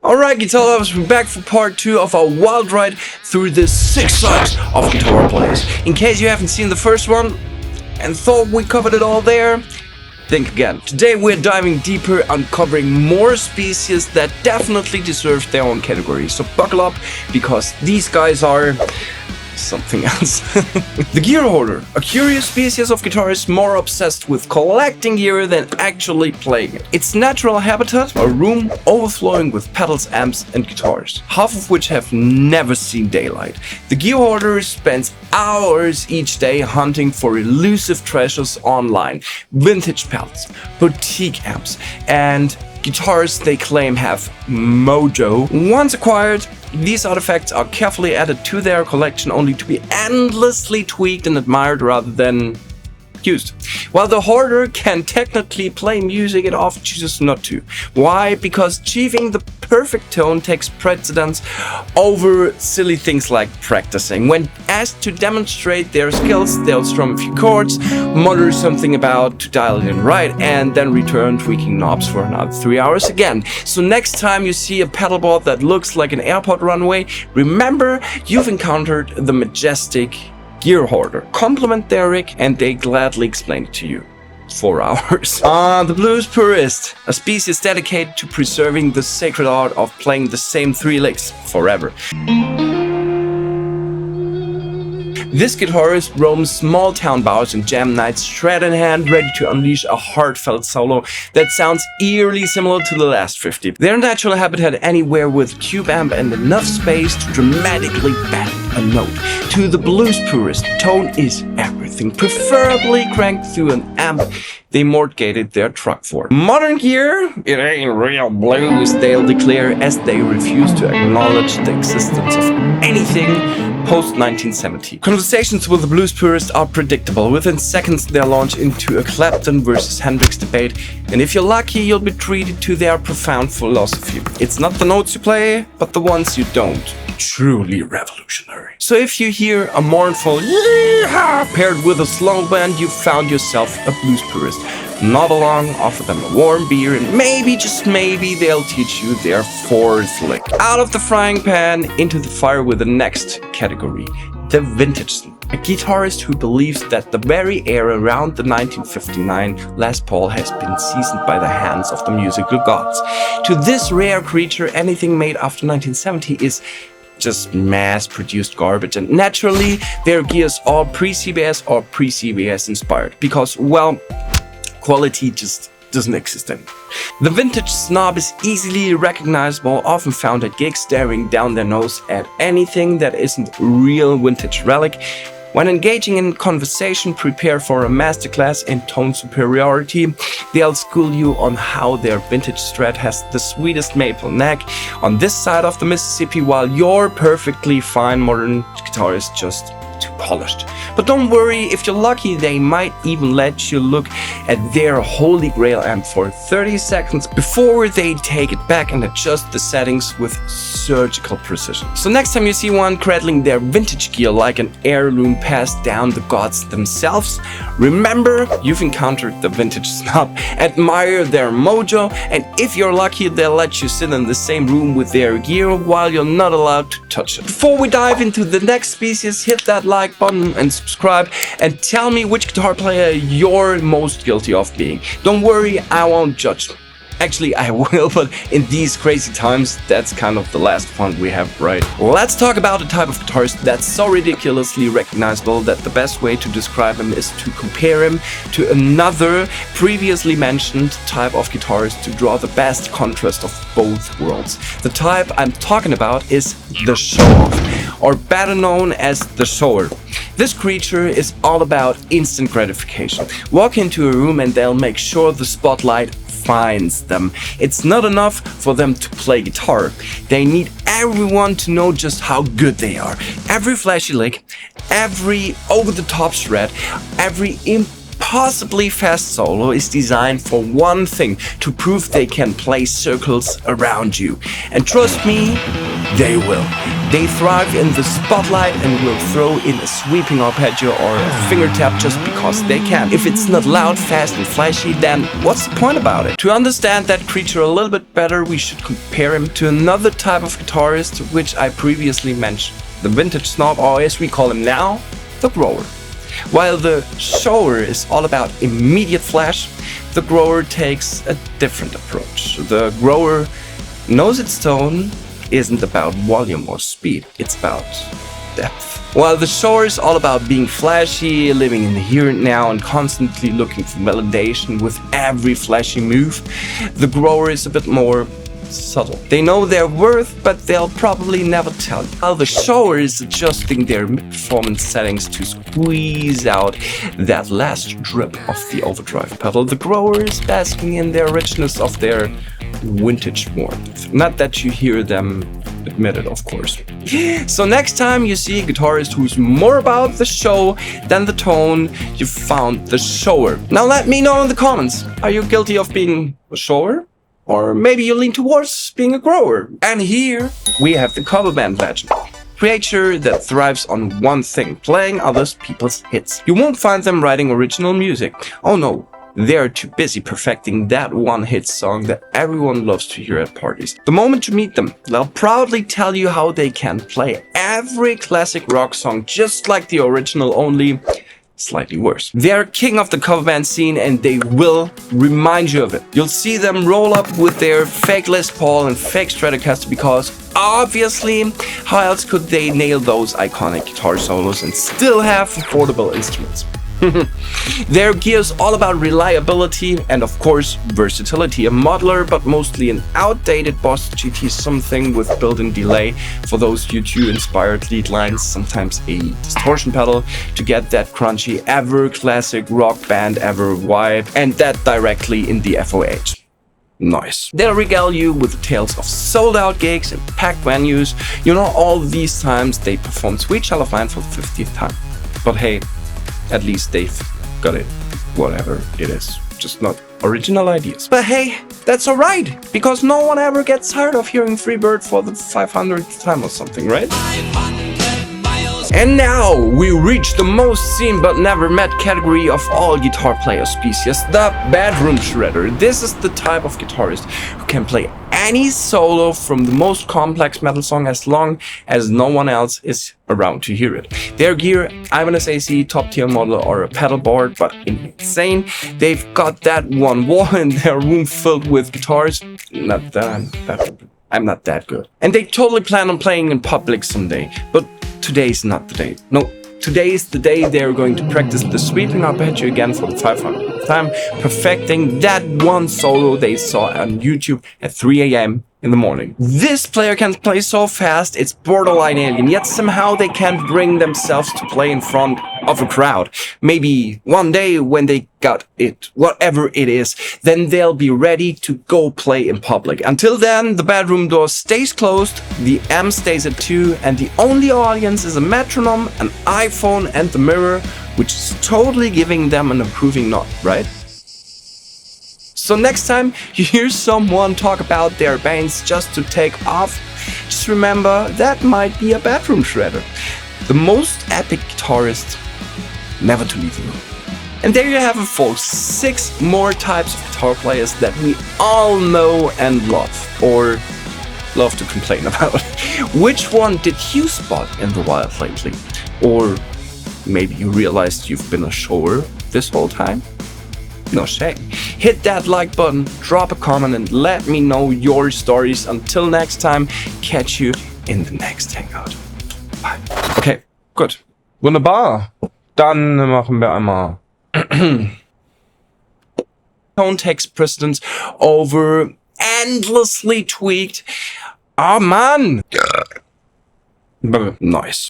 Alright, guitar lovers, we're back for part 2 of our wild ride through the 6 sides of guitar players. In case you haven't seen the first one and thought we covered it all there, think again. Today we're diving deeper, uncovering more species that definitely deserve their own category. So buckle up, because these guys are something else. The Gearhorder, a curious species of guitarists more obsessed with collecting gear than actually playing it. Its natural habitat, a room overflowing with pedals, amps and guitars, half of which have never seen daylight. The Gearhorder spends hours each day hunting for elusive treasures online, vintage pedals, boutique amps and guitars they claim have mojo. Once acquired, these artifacts are carefully added to their collection, only to be endlessly tweaked and admired rather than used. While the hoarder can technically play music, it often chooses not to. Why? Because achieving the perfect tone takes precedence over silly things like practicing. When asked to demonstrate their skills, they'll strum a few chords, mutter something about to dial it in right, and then return tweaking knobs for another 3 hours again. So next time you see a pedalboard that looks like an airport runway, remember you've encountered the majestic Gearhorder. Compliment their rig and they gladly explain it to you. 4 hours. The Blues Purist, a species dedicated to preserving the sacred art of playing the same 3 licks forever. This guitarist roams small town bars and jam nights, shred in hand, ready to unleash a heartfelt solo that sounds eerily similar to the last 50. Their natural habitat anywhere with tube amp and enough space to dramatically bend a note. To the Blues Purist, tone is everything, preferably cranked through an amp they mortgated their truck for. Modern gear, it ain't real blues, they'll declare, as they refuse to acknowledge the existence of anything post-1970. Conversations with the Blues Purist are predictable. Within seconds they'll launch into a Clapton versus Hendrix debate, and if you're lucky you'll be treated to their profound philosophy. It's not the notes you play, but the ones you don't. Truly revolutionary. So if you hear a mournful yeehaw paired with a slow band, you've found yourself a Blues Purist. Nod along, offer them a warm beer, and maybe, just maybe, they'll teach you their 4th lick. Out of the frying pan, into the fire with the next category, the Vintage Snob. A guitarist who believes that the very era around the 1959 Les Paul has been seasoned by the hands of the musical gods. To this rare creature, anything made after 1970 is just mass-produced garbage, and naturally their gear's all pre-CBS or pre-CBS inspired, because, well, quality just doesn't exist anymore. The Vintage Snob is easily recognizable, often found at gigs staring down their nose at anything that isn't real vintage relic. When engaging in conversation, prepare for a masterclass in tone superiority. They'll school you on how their vintage Strat has the sweetest maple neck on this side of the Mississippi, while your perfectly fine modern guitar is just too polished. But don't worry, if you're lucky, they might even let you look at their holy grail amp for 30 seconds before they take it back and adjust the settings with surgical precision. So next time you see one cradling their vintage gear like an heirloom passed down the gods themselves, remember you've encountered the Vintage Snob. Admire their mojo, and if you're lucky, they'll let you sit in the same room with their gear while you're not allowed to touch it. Before we dive into the next species, hit that like button and subscribe, and tell me which guitar player you're most guilty of being. Don't worry, I won't judge. Actually, I will, but in these crazy times, that's kind of the last fun we have, right? Let's talk about a type of guitarist that's so ridiculously recognizable that the best way to describe him is to compare him to another previously mentioned type of guitarist to draw the best contrast of both worlds. The type I'm talking about is the show-off, or better known as the shower. This creature is all about instant gratification. Walk into a room and they'll make sure the spotlight finds them. It's not enough for them to play guitar. They need everyone to know just how good they are. Every flashy lick, every over-the-top shred, every impossibly fast solo is designed for one thing, to prove they can play circles around you. And trust me, they will. They thrive in the spotlight and will throw in a sweeping arpeggio or a finger tap just because they can. If it's not loud, fast and flashy, then what's the point about it? To understand that creature a little bit better, we should compare him to another type of guitarist which I previously mentioned. The Vintage Snob, or as we call him now, the grower. While the shower is all about immediate flash, the grower takes a different approach. The grower knows its tone isn't about volume or speed, it's about depth. While the shower is all about being flashy, living in the here and now and constantly looking for validation with every flashy move, the grower is a bit more subtle. They know their worth, but they'll probably never tell you. While the shower is adjusting their performance settings to squeeze out that last drip of the overdrive pedal, the grower is basking in the richness of their vintage warmth. Not that you hear them admit it, of course. So next time you see a guitarist who's more about the show than the tone, you found the shower. Now let me know in the comments, are you guilty of being a shower? Or maybe you lean towards being a grower. And here we have the Coverband Legend. Creature that thrives on one thing, playing other people's hits. You won't find them writing original music. Oh no, they're too busy perfecting that one hit song that everyone loves to hear at parties. The moment you meet them, they'll proudly tell you how they can play every classic rock song just like the original, only slightly worse. They're king of the cover band scene and they will remind you of it. You'll see them roll up with their fake Les Paul and fake Stratocaster because obviously, how else could they nail those iconic guitar solos and still have affordable instruments? Their gear is all about reliability and of course versatility. A modeler but mostly an outdated Boss GT something with built-in delay for those U2 inspired lead lines, sometimes a distortion pedal to get that crunchy ever classic rock band ever vibe, and that directly in the FOH. Nice. They'll regale you with the tales of sold out gigs and packed venues. You know, all these times they performed Sweet Child of Mine for the 50th time. But hey, at least they've got it, whatever it is, just not original ideas. But hey, that's alright, because no one ever gets tired of hearing Freebird for the 500th time or something, right? And now we reach the most seen but never met category of all guitar player species, the bedroom shredder. This is the type of guitarist who can play any solo from the most complex metal song as long as no one else is around to hear it. Their gear, Ibanez AC, top tier model or a pedal board, but insane. They've got that one wall in their room filled with guitars. Not that I'm not that good. And they totally plan on playing in public someday, but today's not the day. No, today is the day they're going to practice the sweeping arpeggio again for the 500th time, perfecting that one solo they saw on YouTube at 3 AM in the morning. This player can play so fast, it's borderline alien, yet somehow they can't bring themselves to play in front of a crowd. Maybe one day when they got it, whatever it is, then they'll be ready to go play in public. Until then, the bedroom door stays closed, the amp stays at 2, and the only audience is a metronome, an iPhone, and the mirror, which is totally giving them an approving nod, right? So next time you hear someone talk about their bands just to take off, just remember that might be a bedroom shredder. The most epic guitarist never to leave the room. And there you have it, folks, 6 more types of guitar players that we all know and love, or love to complain about. Which one did you spot in the wild lately? Or maybe you realized you've been a shower this whole time? No shame. Hit that like button, drop a comment and let me know your stories. Until next time, catch you in the next Hangout. Bye. Okay, gut. Wunderbar. Dann machen wir einmal. Tone takes precedence over endlessly tweaked. Oh man! Nice.